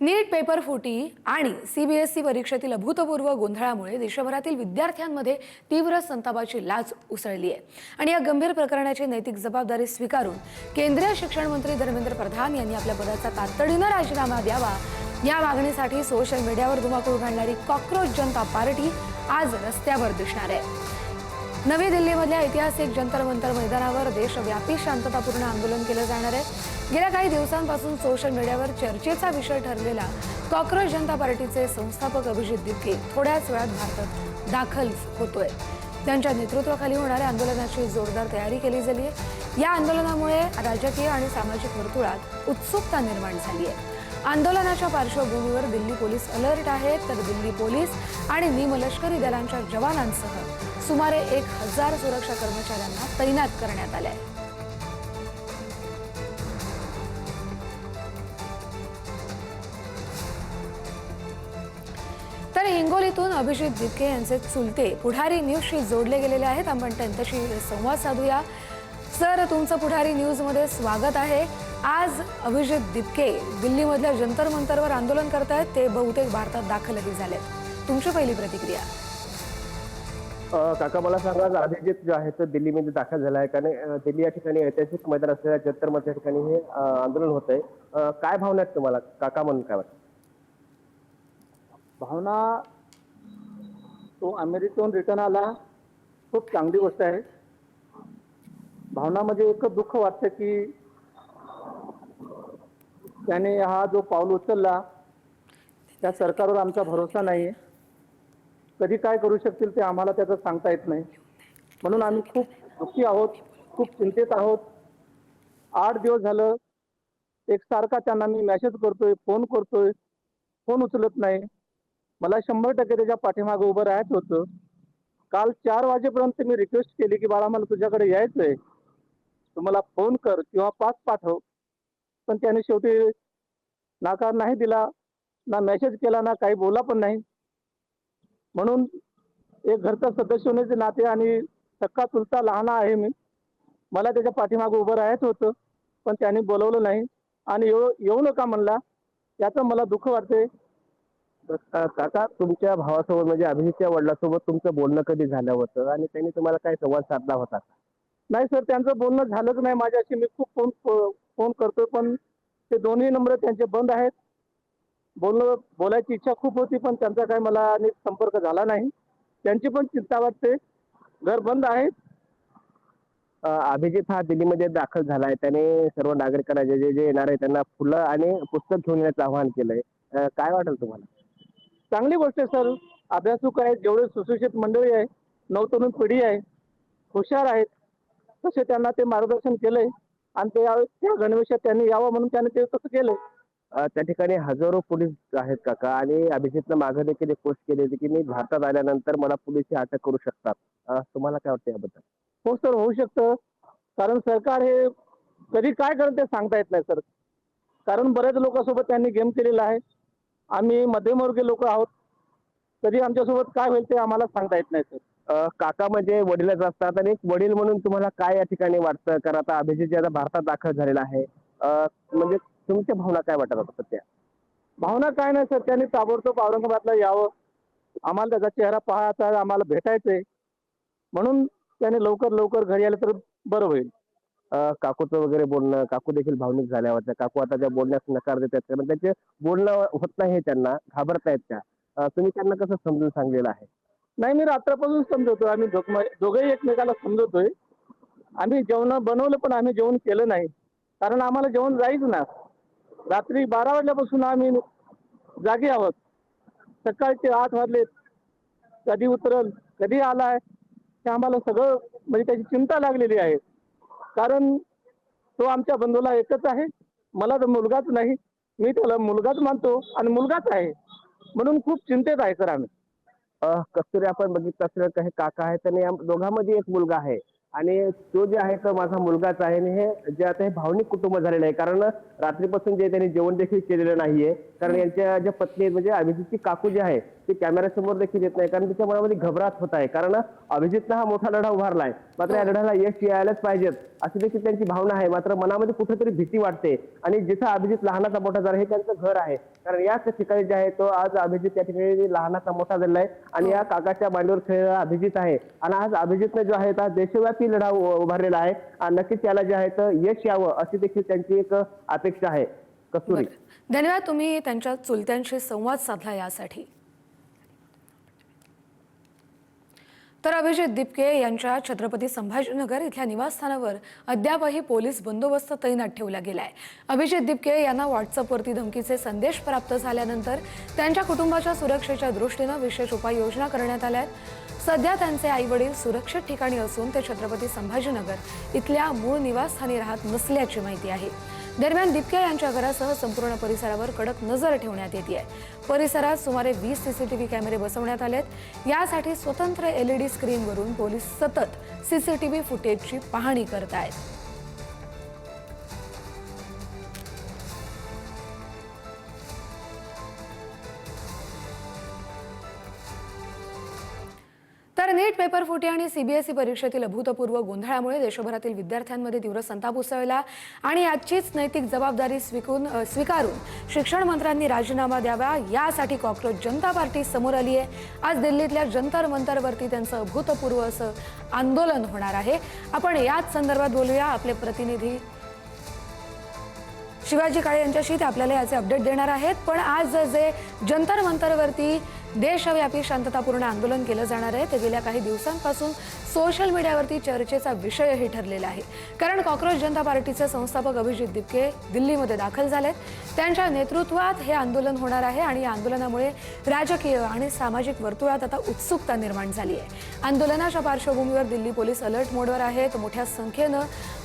नीट paper फुटी आणि CBSE परीक्षेतील अभूतपूर्व गोंधळामुळे देशभरातील विद्यार्थ्यांमध्ये तीव्र संतापाची लाट उसळली आहे आणि या गंभीर प्रकरणाची नैतिक जबाबदारी स्वीकारून केंद्रीय शिक्षण मंत्री धर्मेंद्र प्रधान यांनी आपल्या पदाचा तातडीने राजीनामा द्यावा या मागणीसाठी सोशल मीडियावर धुमाकूळ घालणारी कॉकरोच जनता पार्टी आज रस्त्यावर दिसणार आहे। नवी दिल्लीमधल्या ऐतिहासिक जंतर मंतर मैदानावर देशव्यापी शांततापूर्ण आंदोलन केलं जाणार आहे। गेल्या काही दिवसांपासून सोशल मीडियावर चर्चेचा विषय ठरलेला कॉकरोच जनता पार्टीचे संस्थापक अभिजित दिपके थोड्याच वेळात भारतात दाखल होतोय। त्यांच्या नेतृत्वाखाली होणाऱ्या आंदोलनाची जोरदार तयारी केली झाली आहे। या आंदोलनामुळे राजकीय आणि सामाजिक वर्तुळात उत्सुकता निर्माण झाली आहे। आंदोलनाच्या पार्श्वभूमीवर दिल्ली पोलीस अलर्ट आहेत, तर दिल्ली पोलीस आणि निमलष्करी दलांच्या जवानांसह सुमारे 1000 सुरक्षा कर्मचाऱ्यांना तैनात करण्यात आले आहे। तर हिंगोलीतून अभिजित दिपके यांचे चुलते पुढारी न्यूजशी जोडले गेलेले आहेत। आपण त्यांच्याशी संवाद साधूया। सर, तुमचं पुढारी न्यूज मध्ये स्वागत आहे। आज अभिजित दिपके दिल्लीमधल्या जंतर मंतरवर आंदोलन करतायत, ते बहुतेक भारतात दाखलही झालेत। तुमची पहिली प्रतिक्रिया? काका, मला सांगा, अभिजित जो आहे तो दिल्लीमध्ये दाखल झाला आहे, कारण दिल्ली या ठिकाणी ऐतिहासिक मैदान असलेल्या जंतर मंतर ठिकाणी हे आंदोलन होत आहे। काय भावना आहेत तुम्हाला काका म्हणून, काय वाटतं? भावना, तो अमेरिकेहून रिटर्न आला, खूप चांगली गोष्ट आहे। भावना म्हणजे एकच दुःख वाटतं की त्याने हा जो पाऊल उचलला त्या सरकारवर आमचा भरोसा नाही। कधी काय करू शकतील ते आम्हाला त्याचं सांगता येत नाही, म्हणून आम्ही खूप दुःखी आहोत, खूप चिंतेत आहोत। 8 दिवस झालं एकसारखा त्यांना मी मेसेज करतोय, फोन करतोय, फोन उचलत नाही। मला 100% त्याच्या पाठीमागे उभं राहायचं होतं। काल 4 वाजेपर्यंत मी रिक्वेस्ट केली की बाळा, मला तुझ्याकडे यायचंय, तू मला फोन कर किंवा पास पाठव, पण त्याने शेवटी नकार नाही दिला, ना मेसेज केला, ना काही बोला पण नाही। म्हणून एक घरचा सदस्य होण्याचे नाते आणि सक्का चुलता लहान आहे मी, मला त्याच्या पाठीमागे उभं राहायचं होतं, पण त्याने बोलवलं नाही आणि येऊ नका म्हणला, याचं मला दुःख वाटते। काका, तुमच्या भावासोबत म्हणजे अभिजितच्या वडिलांसोबत तुमचं बोलणं कधी झालं होतं आणि त्यांनी तुम्हाला काय संवाद साधला होता? नाही सर, त्यांचं बोलणं झालंच नाही माझ्याशी। मी खूप फोन करतोय, पण ते दोन्ही नंबर त्यांचे बंद आहेत। बोलायची इच्छा खूप होती, पण त्यांचा काही मला नीट संपर्क झाला नाही। त्यांची पण चिंता वाटते, घर बंद आहे। अभिजित हा दिल्लीमध्ये दाखल झाला आहे, त्याने सर्व नागरिकांना जे जे येणार आहे त्यांना फुलं आणि पुस्तक घेऊन येण्याचं आवाहन केलंय। काय वाटेल तुम्हाला? चांगली गोष्ट आहे सर। अभ्यासुक आहेत, जेवढे सुशिक्षित मंडळी आहे, नवतरुण पिढी आहे, हुशार आहेत, तसे त्यांना ते मार्गदर्शन केलंय आणि त्या गणवेशात त्यांनी यावं म्हणून त्याने ते तसं केलंय। त्या ठिकाणी हजारो पोलीस आहेत काका, आणि अभिजितनं मागे देखील एक पोस्ट केली होती की मी भारतात आल्यानंतर मला पोलीस अटक करू शकतात। तुम्हाला काय वाटतं याबद्दल? हो सर, होऊ शकतं, कारण सरकार हे कधी काय करेल ते सांगता येत नाही सर। कारण बऱ्याच लोकांसोबत त्यांनी गेम केलेला आहे। आम्ही मध्यमवर्गीय लोक आहोत, कधी आमच्यासोबत काय होईल ते आम्हाला सांगता येत नाही सर। काका म्हणजे वडीलच असतात, आणि एक वडील म्हणून तुम्हाला काय या ठिकाणी वाटतं? कारण आता अभिजित आता भारतात दाखल झालेला आहे, म्हणजे तुमच्या भावना काय वाटत आता सध्या? भावना काय नाही सर, त्यांनी ताबडतोब औरंगाबादला यावं, आम्हाला त्याचा चेहरा पाहायचा, आम्हाला भेटायचंय, म्हणून त्याने लवकर घरी आलं तर बरं होईल। काकूचं वगैरे बोलणं, काकू देखील भावनिक झाल्या होत्या, काकू आता त्या बोलण्यास नकार देतात, कारण त्यांचे बोलणं होत नाही, त्यांना घाबरतायत त्या। तुम्ही त्यांना कसं समजून सांगलेलं आहे? नाही, मी रात्रपासून समजवतोय, आम्ही दोघंही एकमेकाला समजवतोय। आम्ही जेवण बनवलं, पण आम्ही जेवण केलं नाही, कारण आम्हाला जेवण जाईच ना। रात्री 12 वाजल्यापासून आम्ही जागी आहोत, सकाळचे 8 वाजले, कधी उतरल, कधी आलाय, हे आम्हाला सगळं म्हणजे त्याची चिंता लागलेली आहे। कारण तो आमच्या बंधूला एकच आहे, मला तर मुलगाच नाही, मी त्याला मुलगाच मानतो आणि मुलगाच आहे, म्हणून खूप चिंतेत आहे सर आम्ही। कस्तुरी आपण बघितलं असेल काही काका आहेत, आणि या दोघांमध्ये एक मुलगा आहे, आणि तो जे आहे तो माझा मुलगाच आहे, आणि हे जे आता हे भावनिक कुटुंब झालेलं आहे, कारण रात्रीपासून जे त्यांनी जेवण देखील केलेलं नाहीये, कारण यांच्या ज्या पत्नी आहेत म्हणजे अभिजितची काकू जी आहे ती कॅमेऱ्यासमोर देखील येत नाही, कारण तिच्या मनामध्ये घबराट होत आहे. कारण अभिजितनं हा मोठा लढा उभारलाय, मात्र या लढ्याला यश यायलाच पाहिजेत अशी देखील त्यांची भावना आहे. मात्र मनामध्ये कुठेतरी भीती वाटते. आणि जिथं अभिजित लहानाचा मोठा झाला हे त्यांचं घर आहे, कारण याच ठिकाणी जे आहे तो आज अभिजित या ठिकाणी लहानाचा मोठा झालेला आहे आणि या काकाच्या मांडीवर खेळलेला अभिजित आहे. आणि आज अभिजितने जो आहे हा देशव्यापी लढा उभारलेला आहे आणि नक्कीच त्याला जे आहे तर यश यावं अशी देखील त्यांची एक अपेक्षा आहे. कस्तुरी, धन्यवाद. तुम्ही त्यांच्या चुलत्यांशी संवाद साधला यासाठी. तर अभिजित दिपके यांच्या छत्रपती संभाजीनगर इथल्या निवासस्थानावर अद्यापही पोलीस बंदोबस्त तैनात ठेवला गेलाय. अभिजित दिपके यांना व्हॉट्सअपवरती धमकीचे संदेश प्राप्त झाल्यानंतर त्यांच्या कुटुंबाच्या सुरक्षेच्या दृष्टीनं विशेष उपाययोजना करण्यात आल्या आहेत. सध्या त्यांचे आई वडील सुरक्षित ठिकाणी असून ते छत्रपती संभाजीनगर इथल्या मूळ निवासस्थानी राहत नसल्याची माहिती आहे. दरम्यान दिपके यांच्या घरासह संपूर्ण परिसरावर कडक नजर ठेवण्यात येते. परिसरात सुमारे 20 सीसीटीव्ही कॅमेरे बसवण्यात आलेत. यासाठी स्वतंत्र LED स्क्रीनवरून पोलीस सतत सीसीटीव्ही फुटेजची पाहणी करत आहेत. तर नीट पेपर फुटी आणि CBSE परीक्षेतील अभूतपूर्व गोंधळामुळे देशभरातील विद्यार्थ्यांमध्ये तीव्र संताप उसळला आणि याचीच नैतिक जबाबदारी स्वीकारून शिक्षण मंत्र्यांनी राजीनामा द्यावा यासाठी कॉक्रोच जनता पार्टी समोर आली आहे. आज दिल्लीतल्या जंतर मंतरवरती त्यांचं अभूतपूर्व असं आंदोलन होणार आहे. आपण याच संदर्भात बोलूया. आपले प्रतिनिधी शिवाजी काळे यांच्याशी ते आपल्याला याचे अपडेट देणार आहेत. पण आज जे जंतर मंतरवरती देशव्यापी शांततापूर्ण आंदोलन केलं जाणार आहे ते गेल्या काही दिवसांपासून सोशल मीडियावरती चर्चेचा विषयही ठरलेला आहे. कारण कॉक्रोच जनता पार्टीचे संस्थापक अभिजित दिपके दिल्लीमध्ये दाखल झालेत. त्यांच्या नेतृत्वात हे आंदोलन होणार आहे आणि या आंदोलनामुळे राजकीय आणि सामाजिक वर्तुळात आता उत्सुकता निर्माण झाली आहे. आंदोलनाच्या पार्श्वभूमीवर दिल्ली पोलीस अलर्ट मोडवर आहेत. मोठ्या संख्येनं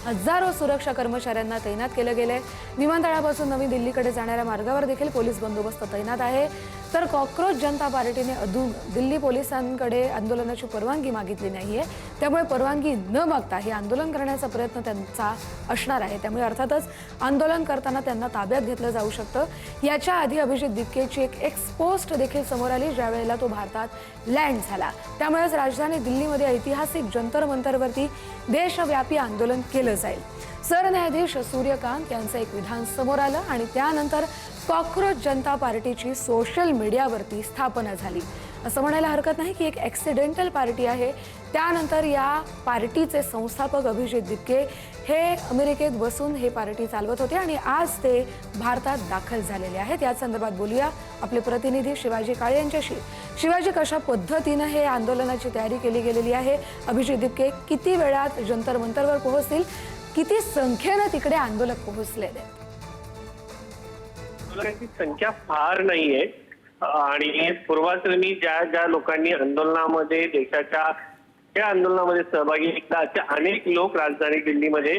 हजारो सुरक्षा कर्मचाऱ्यांना तैनात केलं गेलंय. विमानतळापासून नवी दिल्लीकडे जाणाऱ्या मार्गावर देखील पोलीस बंदोबस्त तैनात आहे. तर कॉक्रोच जनता पार्टीने अजून दिल्ली पोलिसांकडे आंदोलनाची परवानगी मागितली नाहीये. त्यामुळे परवानगी न मागता हे आंदोलन करण्याचा प्रयत्न त्यांचा असणार आहे. त्यामुळे अर्थातच आंदोलन करताना त्यांना ताब्यात घेतलं जाऊ शकतं. याच्या आधी अभिजित दिपकेची एक एक्सपोस्ट देखील समोर आली ज्यावेळेला तो भारतात लँड झाला. त्यामुळेच राजधानी दिल्लीमध्ये ऐतिहासिक जंतर मंतरवरती देशव्यापी आंदोलन केलं जाईल. सरन्यायाधीश सूर्यकांत यांचं एक विधान समोर आलं आणि त्यानंतर कॉक्रोच जनता पार्टीची सोशल मीडियावरती स्थापना झाली. असं म्हणायला हरकत नाही की एक ॲक्सिडेंटल पार्टी आहे. त्यानंतर या पार्टीचे संस्थापक अभिजित दिपके हे अमेरिकेत बसून हे पार्टी चालवत होते आणि आज ते भारतात दाखल झालेले आहेत. या संदर्भात बोलूया आपले प्रतिनिधी शिवाजी काळे यांच्याशी. शिवाजी, कशा पद्धतीनं हे आंदोलनाची तयारी केली गेलेली आहे? अभिजित दिपके किती वेळात जंतर मंतरवर पोहोचतील? किती संख्येनं तिकडे आंदोलक पोहोचलेले आहेत? आंदोलकांची संख्या फार नाहीये आणि पूर्वाश्रमी ज्या लोकांनी आंदोलनामध्ये देशाच्या त्या आंदोलनामध्ये सहभागी असे अनेक लोक राजधानी दिल्लीमध्ये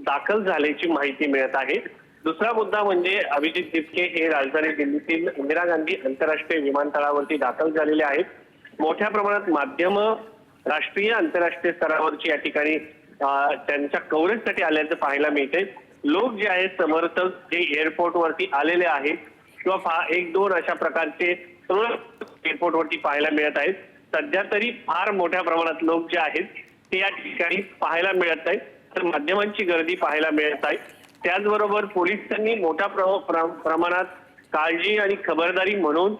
दाखल झाल्याची माहिती मिळत आहे. दुसरा मुद्दा म्हणजे अभिजित दिपके हे राजधानी दिल्लीतील इंदिरा गांधी आंतरराष्ट्रीय विमानतळावरती दाखल झालेले आहेत. मोठ्या प्रमाणात माध्यम राष्ट्रीय आंतरराष्ट्रीय स्तरावरची या ठिकाणी त्यांच्या कव्हरेजसाठी आल्याचं पाहायला मिळते. लोक जे आहेत समर्थक जे एअरपोर्टवरती आलेले आहेत किंवा 1-2 अशा प्रकारचे एअरपोर्टवरती पाहायला मिळत आहेत. सध्या तरी फार मोठ्या प्रमाणात लोक जे आहेत ते या ठिकाणी पाहायला मिळत आहेत. तर माध्यमांची गर्दी पाहायला मिळत आहे. त्याचबरोबर पोलिसांनी मोठ्या प्रमाणात काळजी आणि खबरदारी म्हणून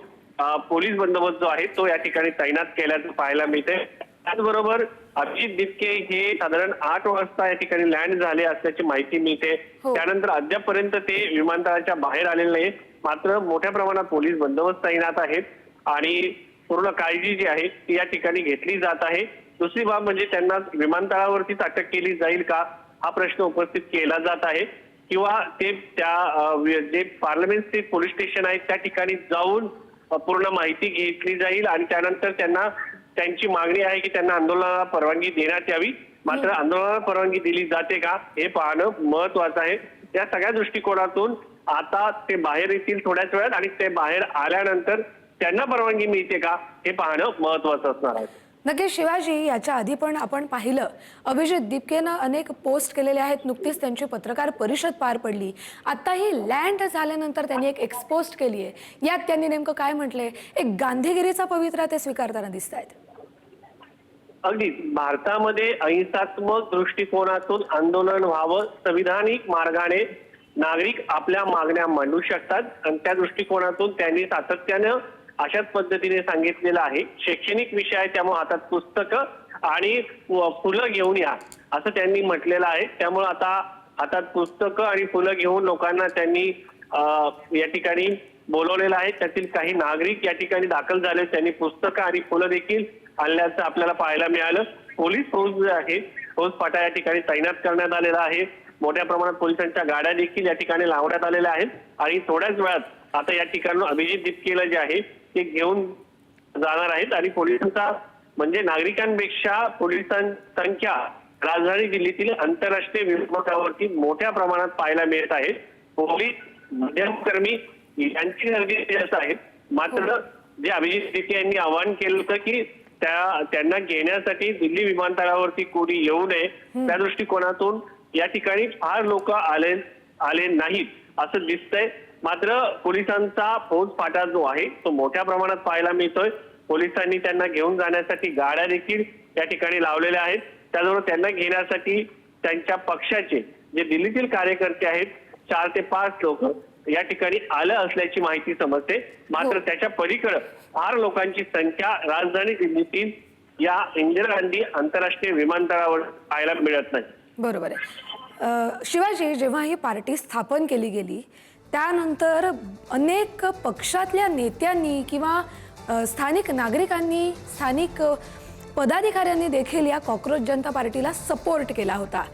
पोलीस बंदोबस्त जो आहे तो या ठिकाणी तैनात केल्याचं पाहायला मिळते. त्याचबरोबर अभिजित दिपके हे साधारण 8 वाजता या ठिकाणी लँड झाले असल्याची माहिती मिळते. त्यानंतर अद्यापपर्यंत ते विमानतळाच्या बाहेर आलेले नाही. मात्र मोठ्या प्रमाणात पोलीस बंदोबस्त तैनात आहेत आणि पूर्ण काळजी जी आहे ती या ठिकाणी घेतली जात आहे. दुसरी बाब म्हणजे त्यांना विमानतळावरतीच अटक केली जाईल का हा प्रश्न उपस्थित केला जात आहे किंवा ते त्या जे पार्लमेंट स्ट्रीट पोलीस स्टेशन आहे त्या ठिकाणी जाऊन पूर्ण माहिती घेतली जाईल आणि त्यानंतर त्यांना त्यांची मागणी आहे की त्यांना आंदोलनाला परवानगी देण्यात यावी. मात्र आंदोलनाला परवानगी दिली जाते का हे पाहणं महत्वाचं आहे. या सगळ्या दृष्टिकोनातून आता ते बाहेर येतील थोड्याच वेळात आणि ते बाहेर आल्यानंतर त्यांना परवानगी मिळते का हे पाहणं महत्वाचं असणार आहे. नक्कीच शिवाजी, याच्या आधी पण आपण पाहिलं अभिजित दीपकेनं अनेक पोस्ट केलेले आहेत. नुकतीच त्यांची पत्रकार परिषद पार पडली. आत्ताही लँड झाल्यानंतर त्यांनी एक एक्सपोस्ट केली आहे. यात त्यांनी नेमकं काय म्हटलंय? एक गांधीगिरीचा पवित्रा ते स्वीकारताना दिसत आहेत. अगदी भारतामध्ये अहिंसात्मक दृष्टिकोनातून आंदोलन व्हावं, संविधानिक मार्गाने नागरिक आपल्या मागण्या मांडू शकतात आणि त्या दृष्टिकोनातून त्यांनी सातत्यानं अशाच पद्धतीने सांगितलेलं आहे. शैक्षणिक विषय आहे त्यामुळे हातात पुस्तकं आणि फुलं घेऊन या असं त्यांनी म्हटलेलं आहे. त्यामुळे आता हातात पुस्तकं आणि फुलं घेऊन लोकांना त्यांनी या ठिकाणी बोलवलेलं आहे. त्यातील काही नागरिक या ठिकाणी दाखल झाले. त्यांनी पुस्तकं आणि फुलं देखील आणल्याचं आपल्याला पाहायला मिळालं. पोलीस फौज आहे, फौज फाटा या ठिकाणी तैनात करण्यात आलेला आहे. मोठ्या प्रमाणात पोलिसांच्या गाड्या देखील या ठिकाणी लावण्यात आलेल्या आहेत आणि थोड्याच वेळात आता या ठिकाणी अभिजित दीपकेला जे आहे ते घेऊन जाणार आहेत आणि पोलिसांचा म्हणजे नागरिकांपेक्षा पोलिसांची संख्या राजधानी दिल्लीतील आंतरराष्ट्रीय विमानतळावरती मोठ्या प्रमाणात पाहायला मिळत आहे. पोलीस मध्यमकर्मी यांची गर्दी जास्त आहे. मात्र जे अभिजित दीपके यांनी आवाहन केलं होतं की त्यांना घेण्यासाठी दिल्ली विमानतळावरती कोणी येऊ नये, त्या दृष्टिकोनातून या ठिकाणी फार लोक आले नाहीत असं दिसतंय. मात्र पोलिसांचा फौज फाटा जो आहे तो मोठ्या प्रमाणात पाहायला मिळतोय. पोलिसांनी त्यांना घेऊन जाण्यासाठी गाड्या देखील या ठिकाणी लावलेल्या आहेत. त्याचबरोबर त्यांना घेण्यासाठी त्यांच्या पक्षाचे जे दिल्लीतील कार्यकर्ते आहेत 4 ते 5 लोक या ठिकाणी आलं असल्याची माहिती समजते. मात्र त्याच्या पलीकडे फार लोकांची संख्या राजधानी दिल्लीतील या इंदिरा गांधी आंतरराष्ट्रीय विमानतळावर पाहायला मिळत नाही. बरोबर आहे. शिवाजी, जेव्हा ही पार्टी स्थापन केली गेली त्यानंतर अनेक पक्षातल्या नेत्यांनी किंवा स्थानिक नागरिकांनी, स्थानिक पदाधिकाऱ्यांनी देखील या कॉक्रोच जनता पार्टीला सपोर्ट केला होता.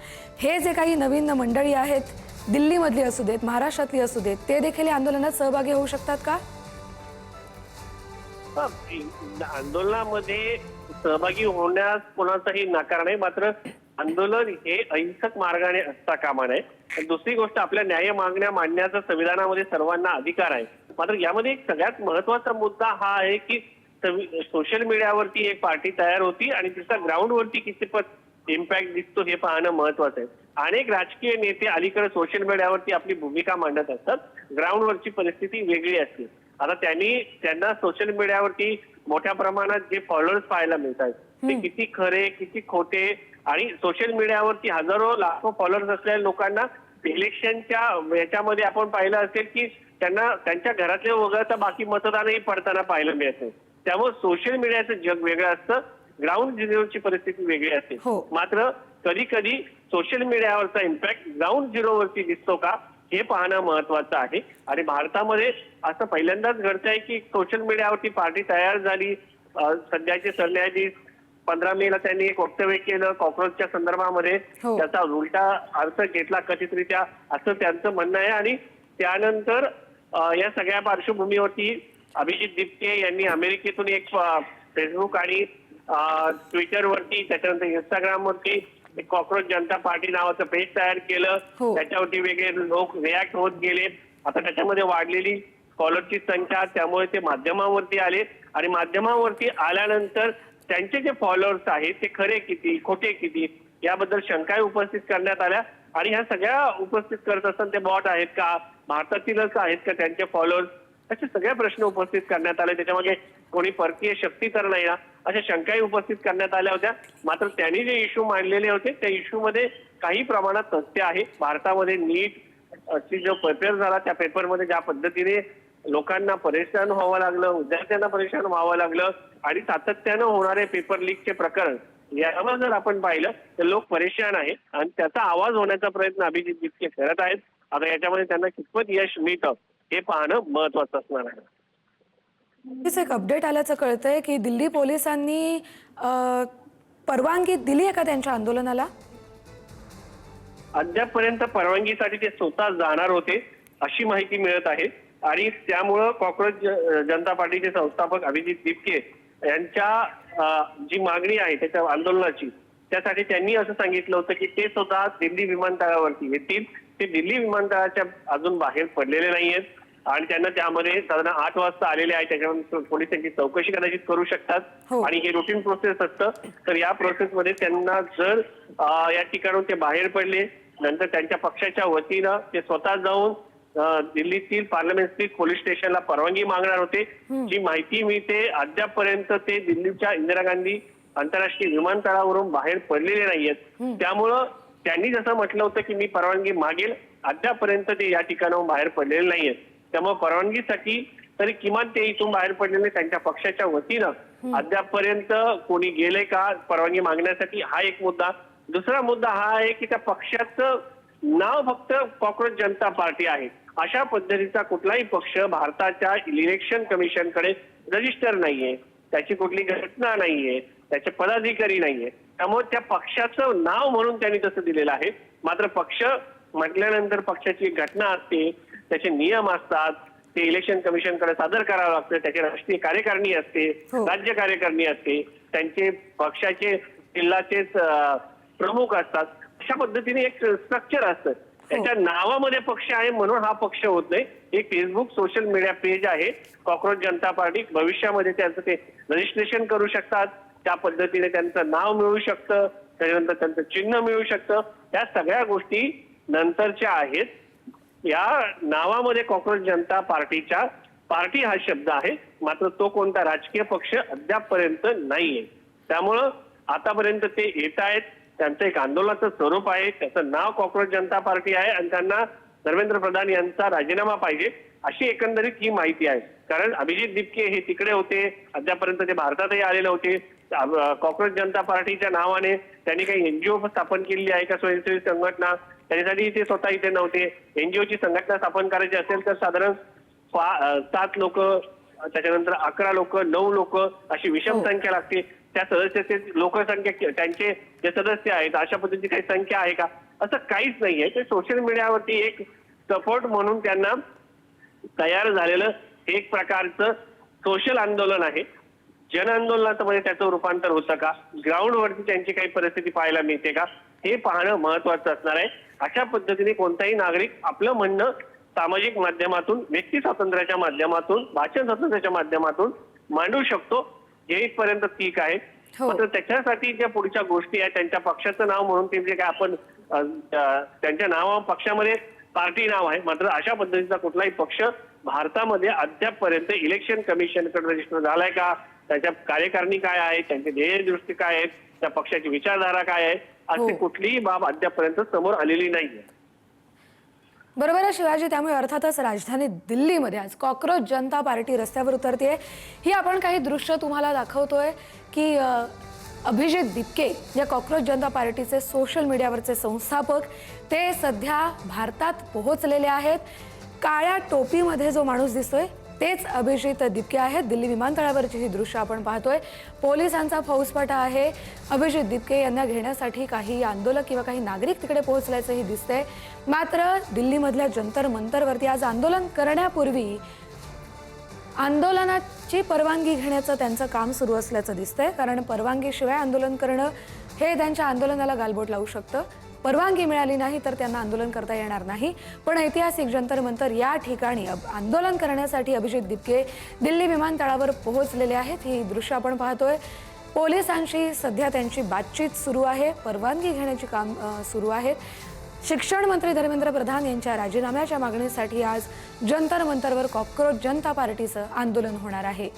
हे जे काही नवीन मंडळी आहेत, दिल्लीमधली असू देत, महाराष्ट्रातली असू देत, ते देखील या आंदोलनात सहभागी होऊ शकतात का? आंदोलनामध्ये सहभागी होण्यास कोणाचाही नकार नाही. मात्र आंदोलन हे अहिंसक मार्गाने असता कामा नये. दुसरी गोष्ट, आपल्या न्याय मागण्या मांडण्याचा संविधानामध्ये सर्वांना अधिकार आहे. मात्र यामध्ये एक सगळ्यात महत्वाचा मुद्दा हा आहे की सोशल मीडियावरती एक पार्टी तयार होती आणि तिचा ग्राउंडवरती कितीपत इम्पॅक्ट दिसतो हे पाहणं महत्वाचं आहे. अनेक राजकीय नेते अलीकडे सोशल मीडियावरती आपली भूमिका मांडत असतात, ग्राउंडवरची परिस्थिती वेगळी असते. आता त्यांना सोशल मीडियावरती मोठ्या प्रमाणात जे फॉलोअर्स पाहायला मिळतात ते किती खरे किती खोटे, आणि सोशल मीडियावरती हजारो लाखो फॉलोअर्स असलेल्या लोकांना इलेक्शनच्या याच्यामध्ये आपण पाहिलं असेल की त्यांना त्यांच्या घरातले वगळता बाकी मतदानही पडताना पाहायला मिळते. त्यामुळे सोशल मीडियाचं जग वेगळं असतं, ग्राउंड झिरोची परिस्थिती वेगळी असते. मात्र कधी कधी सोशल मीडियावरचा इम्पॅक्ट ग्राउंड झिरोवरती दिसतो का हे पाहणं महत्वाचं आहे. आणि भारतामध्ये असं पहिल्यांदाच घडतंय की सोशल मीडियावरती पार्टी तयार झाली. सध्याचे सरन्यायाधीश 15 मेला त्यांनी एक वक्तव्य केलं कॉक्रोचच्या संदर्भामध्ये, त्याचा उलटा अर्थ घेतला कथितरित्या असं त्यांचं म्हणणं आहे. आणि त्यानंतर या सगळ्या पार्श्वभूमीवरती अभिजित दीपके यांनी अमेरिकेतून एक फेसबुक आणि ट्विटरवरती, त्याच्यानंतर इंस्टाग्रामवरती एक कॉक्रोच जनता पार्टी नावाचं पेज तयार केलं. त्याच्यावरती वेगळे लोक रिॲक्ट होत गेले. आता त्याच्यामध्ये वाढलेली फॉलोअरची संख्या, त्यामुळे ते माध्यमांवरती आले आणि माध्यमांवरती आल्यानंतर त्यांचे जे फॉलोअर्स आहेत ते खरे किती खोटे किती याबद्दल शंका उपस्थित करण्यात आल्या. आणि ह्या सगळ्या उपस्थित करत असताना ते बॉट आहेत का, भारतातीलच आहेत का त्यांचे फॉलोअर्स, असे सगळे प्रश्न उपस्थित करण्यात आले. त्याच्यामध्ये कोणी परकीय शक्ती तर नाही ना, अशा शंकाही उपस्थित करण्यात आल्या होत्या. मात्र त्यांनी जे इश्यू मांडलेले होते त्या इश्यूमध्ये काही प्रमाणात तथ्य आहे. भारतामध्ये नीट जो पेपर झाला त्या पेपरमध्ये ज्या पद्धतीने लोकांना परेशान व्हावं लागलं, विद्यार्थ्यांना परेशान व्हावं लागलं आणि सातत्यानं होणारे पेपर लीकचे प्रकरण, यावर जर आपण पाहिलं तर लोक परेशान आहेत आणि त्याचा आवाज होण्याचा प्रयत्न अभिजित दीपके करत आहेत. आता याच्यामध्ये त्यांना कितपत यश मिळतं हे पाहणं महत्वाचं असणार आहे. एक अपडेट आल्याचं कळतंय की दिल्ली पोलिसांनी परवानगी दिली आहे का त्यांच्या आंदोलनाला? अद्यापपर्यंत परवानगीसाठी ते स्वतः जाणार होते अशी माहिती मिळत आहे. आणि त्यामुळं कॉक्रोच जनता पार्टीचे संस्थापक अभिजित दीपके यांच्या जी मागणी आहे त्याच्या आंदोलनाची, त्यासाठी त्यांनी असं सांगितलं होतं की ते स्वतः दिल्ली विमानतळावरती येतील. ते दिल्ली विमानतळाच्या अजून बाहेर पडलेले नाहीयेत. आणि त्यांना त्यामध्ये साधारण 8 वाजता आलेले आहे. त्याच्यानंतर पोलीस त्यांची चौकशी कदाचित करू शकतात हो. आणि हे रुटीन प्रोसेस असतं. तर या प्रोसेसमध्ये त्यांना जर या ठिकाणून ते बाहेर पडले, नंतर त्यांच्या पक्षाच्या वतीनं ते स्वतः जाऊन दिल्लीतील पार्लमेंट स्ट्रीट पोलीस स्टेशनला परवानगी मागणार होते. जी माहिती मिळते अद्यापपर्यंत ते दिल्लीच्या इंदिरा गांधी आंतरराष्ट्रीय विमानतळावरून बाहेर पडलेले नाहीयेत. त्यामुळं त्यांनी जसं म्हटलं होतं की मी परवानगी मागेल, अद्यापपर्यंत ते या ठिकाणाहून बाहेर पडलेले नाहीयेत. त्यामुळे परवानगीसाठी तरी किमान ते इथून बाहेर पडलेले त्यांच्या पक्षाच्या वतीनं अद्यापपर्यंत कोणी गेले का परवानगी मागण्यासाठी, हा एक मुद्दा. दुसरा मुद्दा हा आहे की त्या पक्षाचं नाव फक्त कॉक्रोच जनता पार्टी आहे. अशा पद्धतीचा कुठलाही पक्ष भारताच्या इलेक्शन कमिशनकडे रजिस्टर नाहीये, त्याची कुठली घटना नाहीये, त्याचे पदाधिकारी नाहीये. त्यामुळे त्या पक्षाचं नाव म्हणून त्यांनी तसं दिलेलं आहे. मात्र पक्ष म्हटल्यानंतर पक्षाची घटना असते, त्याचे नियम असतात, ते इलेक्शन कमिशनकडे सादर करावं लागतं. त्याची राष्ट्रीय कार्यकारिणी असते, राज्य कार्यकारिणी असते, त्यांचे पक्षाचे जिल्ह्याचेच प्रमुख असतात. अशा पद्धतीने एक स्ट्रक्चर असतं. त्याच्या नावामध्ये पक्ष आहे म्हणून हा पक्ष होत नाही. एक फेसबुक सोशल मीडिया पेज आहे कॉक्रोच जनता पार्टी. भविष्यामध्ये त्यांचं ते रजिस्ट्रेशन करू शकतात, त्या पद्धतीने त्यांचं नाव मिळू शकतं, त्याच्यानंतर त्यांचं चिन्ह मिळू शकतं. या सगळ्या गोष्टी नंतरच्या आहेत. या नावामध्ये कॉक्रोच जनता पार्टीच्या पार्टी हा शब्द आहे, मात्र तो कोणता राजकीय पक्ष अद्यापपर्यंत नाहीये. त्यामुळं आतापर्यंत ते येत आहेत, त्यांचं एक आंदोलनाचं स्वरूप आहे, त्याचं नाव कॉक्रोच जनता पार्टी आहे आणि त्यांना धर्मेंद्र प्रधान यांचा राजीनामा पाहिजे अशी एकंदरीत ही माहिती आहे. कारण अभिजित दिपके हे तिकडे होते, अद्यापर्यंत ते भारतातही आले नव्हते. कॉक्रोच जनता पार्टीच्या नावाने त्यांनी काही एनजीओ स्थापन केलेली आहे का, स्वयंसेवी संघटना, त्याच्यासाठी ते स्वतः इथे नव्हते. एनजीओची संघटना स्थापन करायची असेल तर साधारण 7 लोक, त्याच्यानंतर 11 लोक, 9 लोक अशी विषम संख्या लागते. त्या सदस्याचे लोकसंख्या, त्यांचे जे सदस्य आहेत अशा पद्धतीची काही संख्या आहे का, असं काहीच नाहीये. ते सोशल मीडियावरती एक सपोर्ट म्हणून त्यांना तयार झालेलं एक प्रकारचं सोशल आंदोलन आहे. जन आंदोलनामध्ये त्याचं रूपांतर होतं का, ग्राउंडवरती त्यांची काही परिस्थिती पाहायला मिळते का, हे पाहणं महत्वाचं असणार आहे. अशा पद्धतीने कोणताही नागरिक आपलं म्हणणं सामाजिक माध्यमातून, व्यक्ती स्वातंत्र्याच्या माध्यमातून, भाषण स्वातंत्र्याच्या माध्यमातून मांडू शकतो, हे इथपर्यंत ठीक आहे. मात्र त्याच्यासाठी ज्या पुढच्या गोष्टी आहेत, त्यांच्या पक्षाचं नाव म्हणून ते जे काय आपण त्यांच्या नावा पक्षामध्ये पार्टी नाव आहे, मात्र अशा पद्धतीचा कुठलाही पक्ष भारतामध्ये अद्यापपर्यंत इलेक्शन कमिशनकडे रजिस्टर झालाय का, त्याच्या कार्यकारिणी काय आहे, त्यांचे ध्येय दृष्टी काय आहेत, त्या पक्षाची विचारधारा काय आहे, अशी कुठलीही बाब अद्यापपर्यंत समोर आलेली नाहीये. बरोबर आहे शिवाजी. त्यामुळे अर्थातच राजधानी दिल्लीमध्ये आज कॉक्रोच जनता पार्टी रस्त्यावर उतरते. ही आपण काही दृश्य तुम्हाला दाखवतोय की अभिजित दिपके या कॉक्रोच जनता पार्टीचे सोशल मीडियावरचे संस्थापक, ते सध्या भारतात पोहोचलेले आहेत. काळ्या टोपीमध्ये जो माणूस दिसतोय तेच अभिजित दिपके आहेत. दिल्ली विमानतळावरची ही दृश्य आपण पाहतोय. पोलिसांचा फौजफाटा आहे. अभिजित दिपके यांना घेण्यासाठी काही आंदोलक किंवा काही नागरिक तिकडे पोहोचल्याचंही दिसतंय. मात्र दिल्लीमधल्या जंतर मंतरवरती आज आंदोलन करण्यापूर्वी आंदोलनाची परवानगी घेण्याचं त्यांचं काम सुरू असल्याचं दिसतंय. कारण परवानगीशिवाय आंदोलन करणं हे त्यांच्या आंदोलनाला गालबोट लावू शकतं. परवानगी मिळाली नाही तर त्यांना आंदोलन करता येणार नाही. पण ऐतिहासिक जंतर मंतर या ठिकाणी आंदोलन करण्यासाठी अभिजित दिपके दिल्ली विमानतळावर पोहोचलेले आहेत. ही दृश्य आपण पाहतोय. पोलिसांशी सध्या त्यांची बातचीत सुरू आहे, परवानगी घेण्याची काम सुरू आहेत. शिक्षण मंत्री धर्मेंद्र प्रधान यांच्या राजीनाम्याच्या मागणीसाठी आज जंतर मंतरवर कॉक्रोच जनता पार्टीचं आंदोलन होणार आहे.